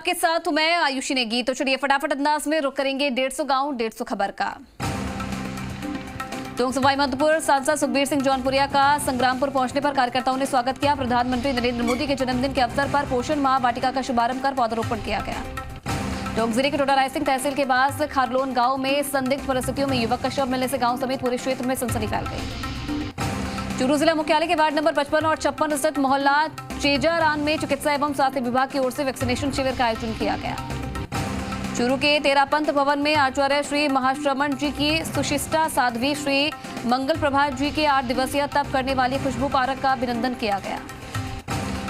आपके साथ मैं आयुषी नेगी। तो चलिए फटाफट अंदाज में रुक करेंगे 150 गांव 150 खबर का। टोंक सवाई माधोपुर सांसद सुखबीर सिंह जौनपुरिया का संग्रामपुर पहुंचने पर कार्यकर्ताओं ने स्वागत किया। प्रधानमंत्री नरेंद्र मोदी के जन्मदिन के अवसर पर पोषण माह वाटिका का शुभारंभ कर पौधारोपण किया गया। टोंक जिले के टोडा रायसिंह तहसील के पास खारलोन गांव में संदिग्ध परिस्थितियों में युवक का शव मिलने से गांव समेत पूरे क्षेत्र में सनसनी फैल गई। चूरू जिला मुख्यालय के वार्ड नंबर 55 और 56 स्थित मोहल्ला चेजारान में चिकित्सा एवं स्वास्थ्य विभाग की ओर से वैक्सीनेशन शिविर का आयोजन किया गया। चूरू के तेरापंथ भवन में आचार्य श्री महाश्रमण जी की सुशिष्टा साध्वी श्री मंगल प्रभात जी के 8 दिवसीय तप करने वाली खुशबू पारक का अभिनंदन किया गया।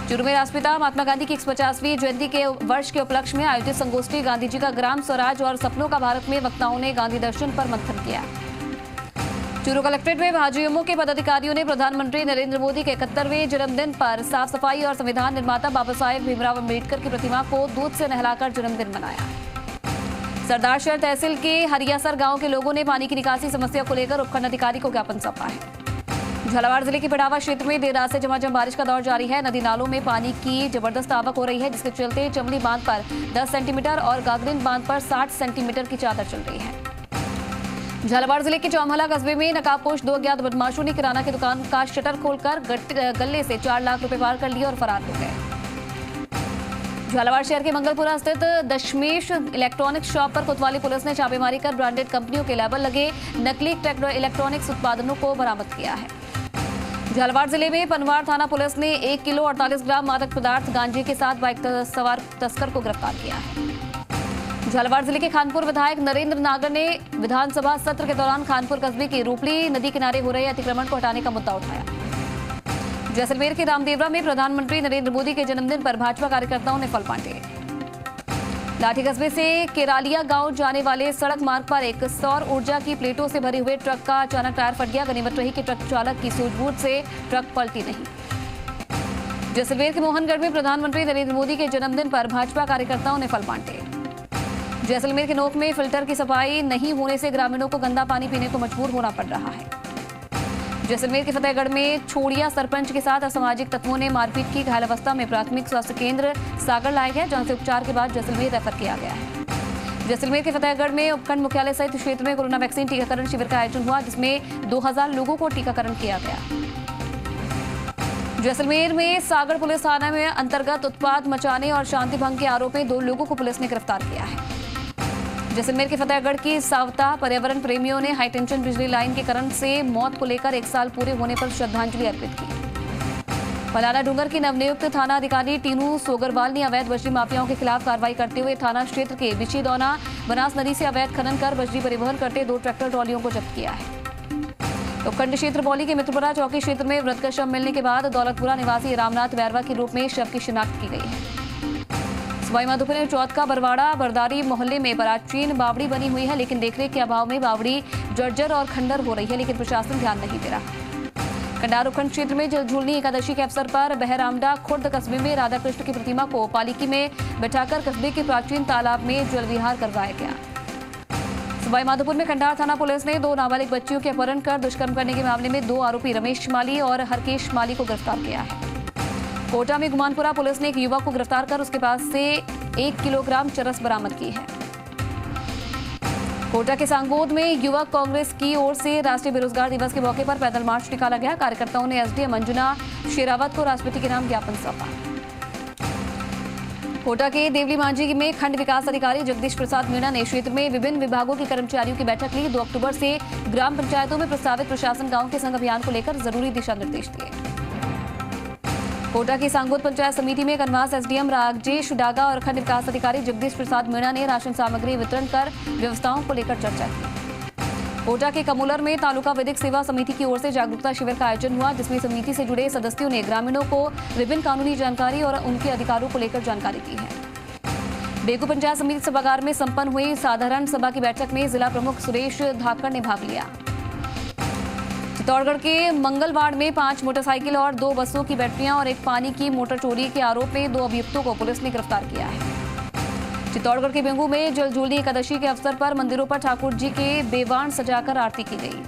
चूरू में राष्ट्रपिता महात्मा गांधी की 150वीं जयंती के वर्ष के उपलक्ष्य में आयोजित संगोष्ठी गांधी जी का ग्राम स्वराज और सपनों का भारत में वक्ताओं ने गांधी दर्शन पर मंथन किया। चूरू कलेक्ट्रेट में भाजयुमो के पदाधिकारियों ने प्रधानमंत्री नरेंद्र मोदी के 71वें जन्मदिन पर साफ सफाई और संविधान निर्माता बाबा साहेब भीमराव अम्बेडकर की प्रतिमा को दूध से नहलाकर जन्मदिन मनाया। सरदार शहर तहसील के हरियासर गांव के लोगों ने पानी की निकासी समस्या को लेकर उपखंड अधिकारी को ज्ञापन सौंपा है। झालावाड़ जिले के पिड़ावा क्षेत्र में देर रात से झमाझम बारिश का दौर जारी है। नदी नालों में पानी की जबरदस्त आवक हो रही है, जिसके चलते चमली बांध पर 10 सेंटीमीटर और गागरिन बांध पर 60 सेंटीमीटर की चादर चल रही है। झालावाड़ जिले के चौमहला कस्बे में नकाबपोश 2 अज्ञात बदमाशों ने किराना की दुकान का शटर खोलकर गले से 4 लाख रुपए पार कर लिए और फरार हो गए। झालावाड़ शहर के मंगलपुरा स्थित दशमेश इलेक्ट्रॉनिक्स शॉप पर कोतवाली पुलिस ने छापेमारी कर ब्रांडेड कंपनियों के लेबल लगे नकली इलेक्ट्रॉनिक्स उत्पादों को बरामद किया है। झालावाड़ जिले में पनवाड़ थाना पुलिस ने 1 किलो 48 ग्राम मादक पदार्थ गांजे के साथ बाइक सवार तस्कर को गिरफ्तार किया है। झालावाड़ जिले के खानपुर विधायक नरेंद्र नागर ने विधानसभा सत्र के दौरान खानपुर कस्बे की रूपली नदी किनारे हो रहे अतिक्रमण को हटाने का मुद्दा उठाया। जैसलमेर के रामदेवरा में प्रधानमंत्री नरेंद्र मोदी के जन्मदिन पर भाजपा कार्यकर्ताओं ने फल बांटे। लाठी कस्बे से केरालिया गांव जाने वाले सड़क मार्ग पर एक सौर ऊर्जा की प्लेटों से भरे हुए ट्रक का अचानक टायर फट गया। गनीमत रही कि ट्रक चालक की सूझबूझ से ट्रक पलटी नहीं। जैसलमेर के मोहनगढ़ में प्रधानमंत्री नरेंद्र मोदी के जन्मदिन पर भाजपा कार्यकर्ताओं ने फल बांटे। जैसलमेर के नोक में फिल्टर की सफाई नहीं होने से ग्रामीणों को गंदा पानी पीने को मजबूर होना पड़ रहा है। जैसलमेर के फतेहगढ़ में छोड़िया सरपंच के साथ असामाजिक तत्वों ने मारपीट की। घायल अवस्था में प्राथमिक स्वास्थ्य केंद्र सागर लाया गया, जहां से उपचार के बाद जैसलमेर रेफर किया गया है। जैसलमेर के फतेहगढ़ में उपखंड मुख्यालय सहित क्षेत्र में कोरोना वैक्सीन टीकाकरण शिविर का आयोजन हुआ, जिसमें 2000 लोगों को टीकाकरण किया गया। जैसलमेर में सागर पुलिस थाना में अंतर्गत उत्पाद मचाने और शांति भंग के आरोप में 2 लोगों को पुलिस ने गिरफ्तार किया है। जैसलमेर के फतेहगढ़ की सावता पर्यावरण प्रेमियों ने हाईटेंशन बिजली लाइन के करंट से मौत को लेकर 1 साल पूरे होने पर श्रद्धांजलि अर्पित की। पलाना डूंगर की नवनियुक्त थाना अधिकारी टीनू सोगरवाल ने अवैध बजरी माफियाओं के खिलाफ कार्रवाई करते हुए थाना क्षेत्र के बिछीदौना बनास नदी से अवैध खनन कर बजरी परिवहन करते 2 ट्रैक्टर ट्रॉलियों को जब्त किया है। उपखंड क्षेत्र बौली के मित्रपुरा चौकी क्षेत्र में मृत का शव मिलने के बाद दौलतपुरा निवासी रामनाथ बैरवा के रूप में शव की शिनाख्त की गई है। सवाई माधोपुर में चौथ का बरवाड़ा बरदारी मोहल्ले में प्राचीन बावड़ी बनी हुई है, लेकिन देखरेख के अभाव में बावड़ी जर्जर और खंडर हो रही है, लेकिन प्रशासन ध्यान नहीं दे रहा। कंडार उपखंड क्षेत्र में जलझूलनी एकादशी के अवसर पर बहरामडा खुर्द कस्बे में राधा कृष्ण की प्रतिमा को पालिकी में बैठाकर कस्बे के प्राचीन तालाब में जल विहार करवाया गया। सवाई माधोपुर में कंडार थाना पुलिस ने 2 नाबालिग बच्चियों के अपहरण कर दुष्कर्म करने के मामले में 2 आरोपी रमेश माली और हरकेश माली को गिरफ्तार किया है। कोटा में गुमानपुरा पुलिस ने एक युवक को गिरफ्तार कर उसके पास से 1 किलोग्राम चरस बरामद की है। कोटा के सांगोद में युवक कांग्रेस की ओर से राष्ट्रीय बेरोजगार दिवस के मौके पर पैदल मार्च निकाला गया। कार्यकर्ताओं ने एसडीएम अंजुना शेरावत को राष्ट्रपति के नाम ज्ञापन सौंपा। कोटा के देवली मांझी में खंड विकास अधिकारी जगदीश प्रसाद मीणा ने क्षेत्र में विभिन्न विभागों के कर्मचारियों की बैठक ली। 2 अक्टूबर से ग्राम पंचायतों में प्रस्तावित प्रशासन गांव के संग अभियान को लेकर जरूरी दिशा निर्देश दिए। कोटा की सांगोद पंचायत समिति में कनवास एसडीएम राजेश डागा और खंड विकास अधिकारी जगदीश प्रसाद मीणा ने राशन सामग्री वितरण कर व्यवस्थाओं को लेकर चर्चा की। कोटा के कमूलर में तालुका विधिक सेवा समिति की ओर से जागरूकता शिविर का आयोजन हुआ, जिसमें समिति से जुड़े सदस्यों ने ग्रामीणों को विभिन्न कानूनी जानकारी और उनके अधिकारों को लेकर जानकारी दी है। बेगू पंचायत समिति सभागार में संपन्न हुई साधारण सभा की बैठक में जिला प्रमुख सुरेश धाकड़ ने भाग लिया। चित्तौड़गढ़ के मंगलवाड़ में 5 मोटरसाइकिल और 2 बसों की बैटरियां और एक पानी की मोटर चोरी के आरोप में 2 अभियुक्तों को पुलिस ने गिरफ्तार किया है। चित्तौड़गढ़ के बेंगू में जलझूलनी एकादशी के अवसर पर मंदिरों पर ठाकुर जी के बेवाण सजाकर आरती की गई।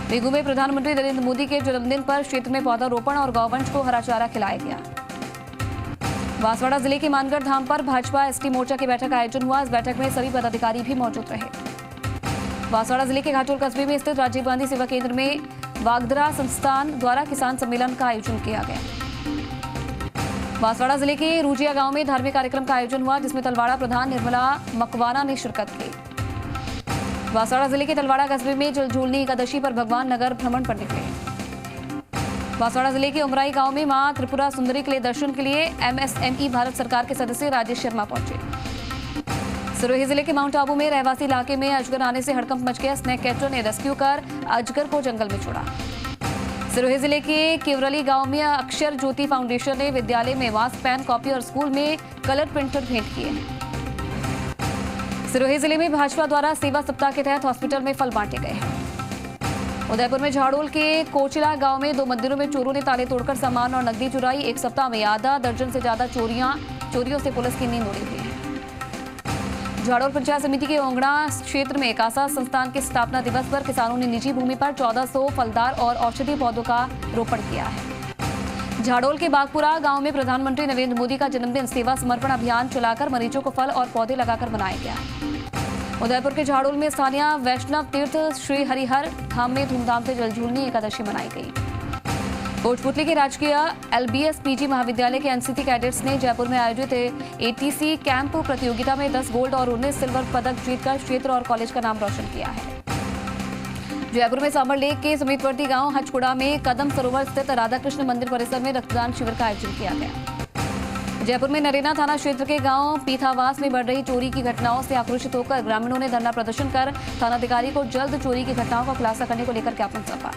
बेंगू में प्रधानमंत्री नरेंद्र मोदी के जन्मदिन पर क्षेत्र में पौधारोपण और गौवंश को हरा चारा खिलाया गया। बांसवाड़ा जिले के मानगढ़ धाम पर भाजपा एसटी मोर्चा की बैठक का आयोजन हुआ। इस बैठक में सभी पदाधिकारी भी मौजूद रहे। बांसवाड़ा जिले के घाटोल कस्बे में स्थित राजीव गांधी सेवा केंद्र में वागदरा संस्थान द्वारा किसान सम्मेलन का आयोजन किया गया। बांसवाड़ा जिले के रूजिया गांव में धार्मिक कार्यक्रम का आयोजन हुआ, जिसमें तलवाड़ा प्रधान निर्मला मकवाना ने शिरकत की। बांसवाड़ा जिले के तलवाड़ा कस्बे में जलझूलनी एकादशी पर भगवान नगर भ्रमण पर निकले। बांसवाड़ा जिले के उमराई गांव में मां त्रिपुरा सुंदरी के लिए दर्शन के लिए एमएसएमई भारत सरकार के सदस्य राजेश शर्मा पहुंचे। सिरोही जिले के माउंट आबू में रहवासी इलाके में अजगर आने से हड़कंप मच गया। स्नेक कैचर ने रेस्क्यू कर अजगर को जंगल में छोड़ा। सिरोही जिले के केवरली गांव में अक्षर ज्योति फाउंडेशन ने विद्यालय में मास्क, पेन, कॉपी और स्कूल में कलर प्रिंटर भेंट किए हैं। सिरोही जिले में भाजपा द्वारा सेवा सप्ताह के तहत हॉस्पिटल में फल बांटे गए हैं। उदयपुर में झाड़ोल के कोचिला गांव में 2 मंदिरों में चोरों ने ताले तोड़कर सामान और नकदी चुराई। एक सप्ताह में आधा दर्जन से ज्यादा चोरियों से पुलिस की नींद उड़ी हुई है। झाड़ोल पंचायत समिति के ओंगड़ा क्षेत्र में कासा संस्थान के स्थापना दिवस पर किसानों ने निजी भूमि पर 1400 फलदार और औषधीय पौधों का रोपण किया है। झाड़ोल के बागपुरा गांव में प्रधानमंत्री नरेंद्र मोदी का जन्मदिन सेवा समर्पण अभियान चलाकर मरीजों को फल और पौधे लगाकर मनाया गया। उदयपुर के झाड़ोल में स्थानीय वैष्णव तीर्थ श्री हरिहर धाम में धूमधाम से जलझूलनी एकादशी मनाई गई। कोटपुतली के राजकीय एलबीएस पीजी महाविद्यालय के एनसीसी कैडेट्स ने जयपुर में आयोजित एटीसी कैंप प्रतियोगिता में 10 गोल्ड और 19 सिल्वर पदक जीतकर क्षेत्र और कॉलेज का नाम रोशन किया है। जयपुर में सांबर लेक के समीपवर्ती गांव हचकुड़ा में कदम सरोवर स्थित राधाकृष्ण मंदिर परिसर में रक्तदान शिविर का आयोजन किया गया। जयपुर में नरेना थाना क्षेत्र के गांव पीथावास में बढ़ रही चोरी की घटनाओं से आक्रोशित होकर ग्रामीणों ने धरना प्रदर्शन कर थानाधिकारी को जल्द चोरी की घटनाओं का खुलासा करने को लेकर ज्ञापन सौंपा।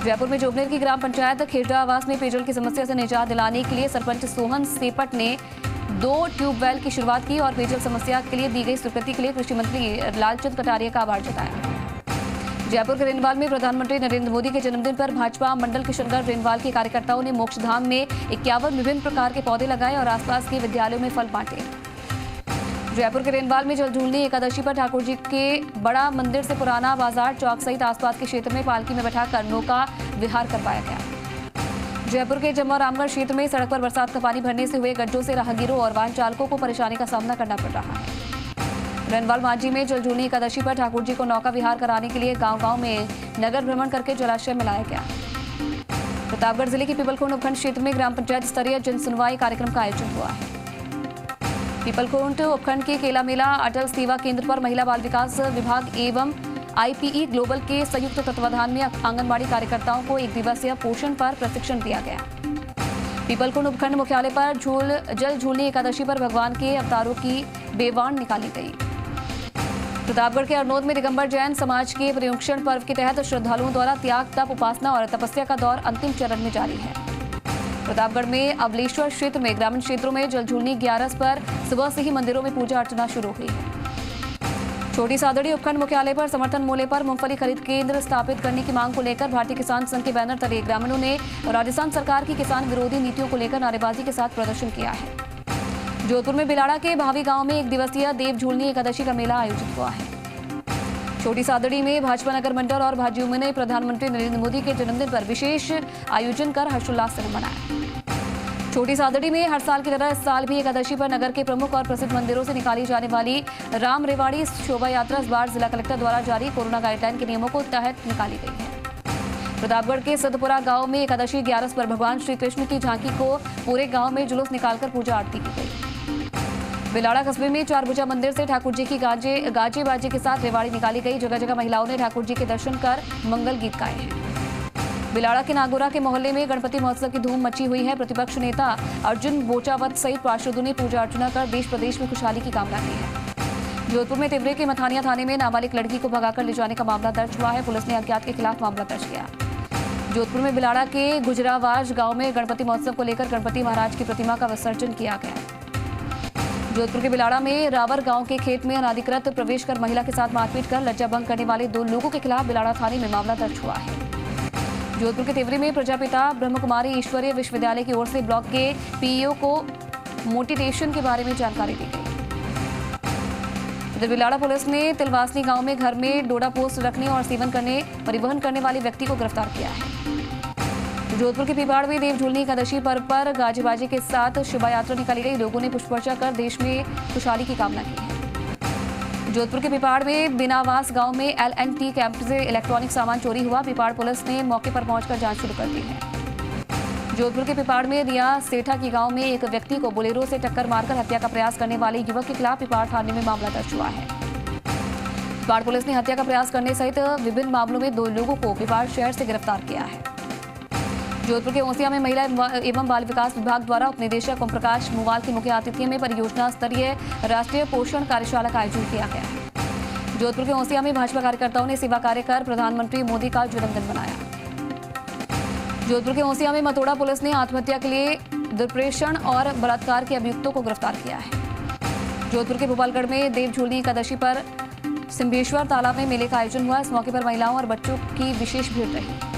जयपुर में जोबनेर की ग्राम पंचायत खेड़ा आवास में पेयजल की समस्या से निजात दिलाने के लिए सरपंच सोहन सेपट ने 2 ट्यूबवेल की शुरुआत की और पेयजल समस्या के लिए दी गई स्वीकृति के लिए कृषि मंत्री लालचंद कटारिया का आभार जताया। जयपुर के रेनवाल में प्रधानमंत्री नरेंद्र मोदी के जन्मदिन पर भाजपा मंडल किशनगढ़ रेनवाल के कार्यकर्ताओं ने मोक्षधाम में 51 विभिन्न प्रकार के पौधे लगाए और आसपास के विद्यालयों में फल बांटे। जयपुर के रेनवाल में जलझूलनी एकादशी पर ठाकुर जी के बड़ा मंदिर से पुराना बाजार चौक सहित आसपास के क्षेत्र में पालकी में बैठाकर नौका विहार करवाया गया। जयपुर के जम्मू रामगढ़ क्षेत्र में सड़क पर बरसात का पानी भरने से हुए गड्ढों से राहगीरों और वाहन चालकों को परेशानी का सामना करना पड़ रहा है। रेनवाल मांझी में जलझूलनी एकादशी पर ठाकुर जी को नौका विहार कराने के लिए गांव-गांव में नगर भ्रमण करके जलाशय में लाया गया। प्रतापगढ़ जिले के पीपलखुंड उपखंड क्षेत्र में ग्राम पंचायत स्तरीय जन सुनवाई कार्यक्रम का आयोजन हुआ है। पीपलखुंड उपखंड के केला मेला अटल सेवा केंद्र पर महिला बाल विकास विभाग एवं आईपीई ग्लोबल के संयुक्त तत्वाधान में आंगनबाड़ी कार्यकर्ताओं को 1 दिवसीय पोषण पर प्रशिक्षण दिया गया। पीपलखुंड उपखंड मुख्यालय पर जल झूलनी एकादशी पर भगवान के अवतारों की बेवाण निकाली गई। प्रतापगढ़ के अरनोद में दिगंबर जैन समाज के पर्युषण पर्व के तहत श्रद्धालुओं द्वारा त्याग, तप, उपासना और तपस्या का दौर अंतिम चरण में जारी है। प्रतापगढ़ में अबलेश्वर क्षेत्र में ग्रामीण क्षेत्रों में जलझूलनी 11 पर सुबह से ही मंदिरों में पूजा अर्चना शुरू हुई है। छोटी सादड़ी उपखंड मुख्यालय पर समर्थन मूल्य पर मूंगफली खरीद केंद्र स्थापित करने की मांग को लेकर भारतीय किसान संघ के बैनर तले ग्रामीणों ने राजस्थान सरकार की किसान विरोधी नीतियों को लेकर नारेबाजी के साथ प्रदर्शन किया है। जोधपुर में बिलाड़ा के भावी गांव में 1 दिवसीय देव झूलनी एकादशी का मेला आयोजित हुआ है। छोटी सादड़ी में भाजपा नगर मंडल और भाजयुमो ने प्रधानमंत्री नरेंद्र मोदी के जन्मदिन पर विशेष आयोजन कर हर्षोल्लास से मनाया। छोटी सादड़ी में हर साल की तरह इस साल भी एकादशी पर नगर के प्रमुख और प्रसिद्ध मंदिरों से निकाली जाने वाली राम रेवाड़ी शोभा यात्रा इस बार जिला कलेक्टर द्वारा जारी कोरोना गाइडलाइन के नियमों को तहत निकाली गई है। प्रतापगढ़ के सिद्धपुरा गांव में एकादशी 11 पर भगवान श्री कृष्ण की झांकी को पूरे गांव में जुलूस निकालकर पूजा आरती की गई। बिलाड़ा कस्बे में 4 भुजा मंदिर से ठाकुर जी की गाजे बाजे के साथ रेवाड़ी निकाली गई। जगह जगह महिलाओं ने ठाकुर जी के दर्शन कर मंगल गीत गाए हैं। बिलाड़ा के नागोरा के मोहल्ले में गणपति महोत्सव की धूम मची हुई है। प्रतिपक्ष नेता अर्जुन बोचावत सहित पार्षदों ने पूजा अर्चना कर देश प्रदेश में खुशहाली की कामना की है। जोधपुर में तिवरे के मथानिया थाने में नाबालिग लड़की को भगाकर ले जाने का मामला दर्ज हुआ है। पुलिस ने अज्ञात के खिलाफ मामला दर्ज किया। जोधपुर में बिलाड़ा के गुजरावाज गांव में गणपति महोत्सव को लेकर गणपति महाराज की प्रतिमा का विसर्जन किया गया। जोधपुर के बिलाड़ा में रावर गांव के खेत में अनाधिकृत प्रवेश कर महिला के साथ मारपीट कर लज्जा भंग करने वाले 2 लोगों के खिलाफ बिलाड़ा थाने में मामला दर्ज हुआ है। जोधपुर के तिवरी में प्रजापिता ब्रह्मकुमारी ईश्वरीय विश्वविद्यालय की ओर से ब्लॉक के पीईओ को मोटिवेशन के बारे में जानकारी दी गई। इधर बिलाड़ा पुलिस ने तिलवासनी गांव में घर में डोडा पोस्ट रखने और सेवन करने परिवहन करने वाले व्यक्ति को गिरफ्तार किया है। जोधपुर के पीपाड़ में देव झूलनी एकादशी पर्व पर गाजे बाजे के साथ शोभा यात्रा निकाली गई। लोगों ने पुष्पार्चना कर देश में खुशहाली की कामना की है। जोधपुर के पीपाड़ में बिनावास गांव में L&T कैंप से इलेक्ट्रॉनिक सामान चोरी हुआ। पीपाड़ पुलिस ने मौके पर पहुंचकर जांच शुरू कर दी है। जोधपुर के पीपाड़ में रिया सेठा की गांव में एक व्यक्ति को बोलेरो से टक्कर मारकर हत्या का प्रयास करने वाले युवक के खिलाफ पीपाड़ थाने में मामला दर्ज हुआ है। पीपाड़ पुलिस ने हत्या का प्रयास करने सहित विभिन्न मामलों में 2 लोगों को पीपाड़ शहर से गिरफ्तार किया है। जोधपुर के ओसिया में महिला एवं बाल विकास विभाग द्वारा उपनिदेशक ओम प्रकाश मुवाल के मुख्य आतिथ्य में परियोजना स्तरीय राष्ट्रीय पोषण कार्यशाला का आयोजन किया गया है। जोधपुर के ओसिया में भाजपा कार्यकर्ताओं ने सेवा कार्य कर प्रधानमंत्री मोदी का जन्मदिन मनाया। जोधपुर के ओसिया में मतोड़ा पुलिस ने आत्महत्या के लिए दुष्प्रेषण और बलात्कार के अभियुक्तों को गिरफ्तार किया है। जोधपुर के भोपालगढ़ में देव झूलनी एकादशी पर सिंबेश्वर तालाब में मेले का आयोजन हुआ। इस मौके पर महिलाओं और बच्चों की विशेष भीड़ रही।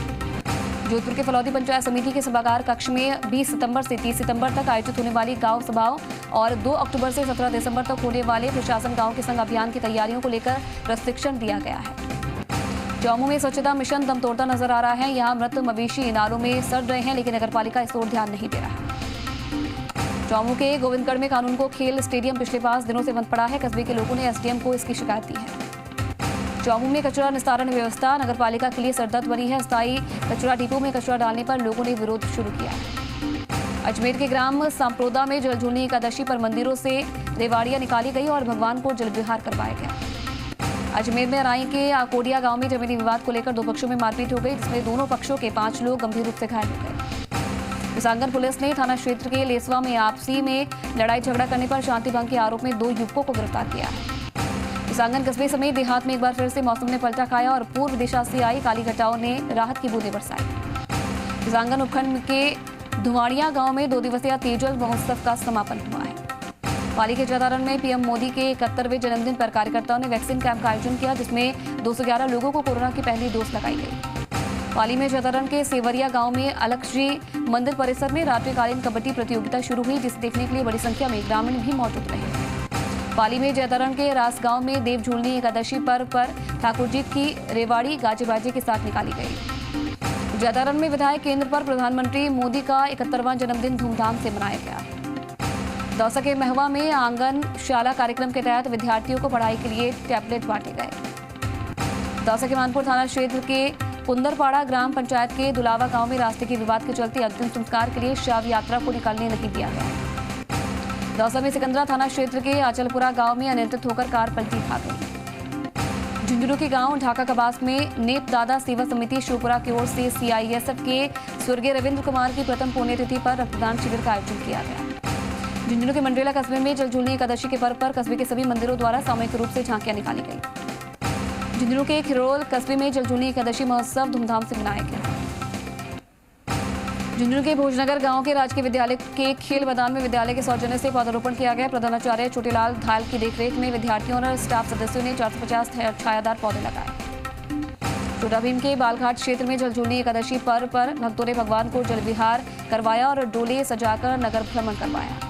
जोधपुर के फलौदी पंचायत समिति के सभागार कक्ष में 20 सितंबर से 30 सितंबर तक आयोजित होने वाली गांव सभाओं और 2 अक्टूबर से 17 दिसंबर तक होने वाले प्रशासन गांव के संग अभियान की तैयारियों को लेकर प्रशिक्षण दिया गया है। चौमू में स्वच्छता मिशन दम तोड़ता नजर आ रहा है। यहां मृत मवेशी नालों में सड़ रहे हैं, लेकिन नगरपालिका इस ओर ध्यान नहीं दे रहा। चौमू के गोविंदगढ़ में कानून को खेल स्टेडियम पिछले 5 दिनों से बंद पड़ा है। कस्बे के लोगों ने एसडीएम को इसकी शिकायत दी है। चौमू में कचरा निस्तारण व्यवस्था नगरपालिका के लिए सरदर्द बनी है। स्थायी कचरा डिपो में कचरा डालने पर लोगों ने विरोध शुरू किया है। अजमेर के ग्राम सांप्रोदा में जल झूलनी एकादशी पर मंदिरों से रेवाड़ियां निकाली गई और भगवान को जल विहार करवाया गया। अजमेर में राई के आकोडिया गांव में जमीनी विवाद को लेकर 2 पक्षों में मारपीट हो गई, जिसमें दोनों पक्षों के 5 लोग गंभीर रूप से घायल हो गए। किसानगंज पुलिस ने थाना क्षेत्र के लेसवा में आपसी में लड़ाई झगड़ा करने पर शांति भंग के आरोप में 2 युवकों को गिरफ्तार किया है। किसानगंज कस्बे समेत देहात में एक बार फिर से मौसम ने पलटा खाया और पूर्व दिशा से आई काली घटाओं ने राहत की बूंदें बरसाई। किसानगंज उपखंड के धुवाड़िया गांव में 2 दिवसीय तेजल महोत्सव का समापन हुआ है। पाली के जतारण में पीएम मोदी के 71वें जन्मदिन पर कार्यकर्ताओं ने वैक्सीन कैंप का आयोजन किया, जिसमें 211 लोगों को कोरोना की पहली डोज लगाई गई। पाली में जतारण के सेवरिया गांव में अलखजी मंदिर परिसर में रात्रिकालीन कबड्डी प्रतियोगिता शुरू हुई, जिसे देखने के लिए बड़ी संख्या में ग्रामीण भी मौजूद रहे। पाली में जयतरण के रास गांव में देव झूलनी एकादशी पर्व पर ठाकुर जी की रेवाड़ी गाजे बाजे के साथ निकाली गई। जयतरण में विधायक केंद्र पर प्रधानमंत्री मोदी का 71वां जन्मदिन धूमधाम से मनाया गया। दौसा के महवा में आंगनशाला कार्यक्रम के तहत विद्यार्थियों को पढ़ाई के लिए टैबलेट बांटे गए। दौसा के मानपुर थाना क्षेत्र के कुंदरपाड़ा ग्राम पंचायत के दुलावा गांव में रास्ते के विवाद के चलते अंतिम संस्कार के लिए शव यात्रा को निकालने नहीं दिया गया। दौसा में सिकंदरा थाना क्षेत्र के आचलपुरा गांव में अनियंत्रित होकर कार पलटी खा गई। झुंझुनू के गांव ढाका कबास में नेप दादा सेवा समिति शिवपुरा की ओर से सीआईएसएफ के स्वर्गीय रविंद्र कुमार की प्रथम पुण्यतिथि पर रक्तदान शिविर का आयोजन किया गया। झुंझुनू के मंडरेला कस्बे में जल झूलनी एकादशी के पर्व पर कस्बे के सभी मंदिरों द्वारा सामूहिक रूप से झांकियां निकाली गई। झुंझुनू के खिरोल कस्बे में जल झूलनी एकादशी महोत्सव धूमधाम से मनाया गया। झुंझुनू के भोजनगर गांव के राजकीय विद्यालय के खेल मैदान में विद्यालय के सौजन्य से पौधारोपण किया गया। प्रधानाचार्य छोटेलाल धायल की देखरेख में विद्यार्थियों और स्टाफ सदस्यों ने 450 छायादार पौधे लगाए। छोटा भीम के बालघाट क्षेत्र में जल झूलनी एकादशी पर्व पर भक्तों ने भगवान को जल विहार करवाया और डोले सजाकर नगर भ्रमण करवाया।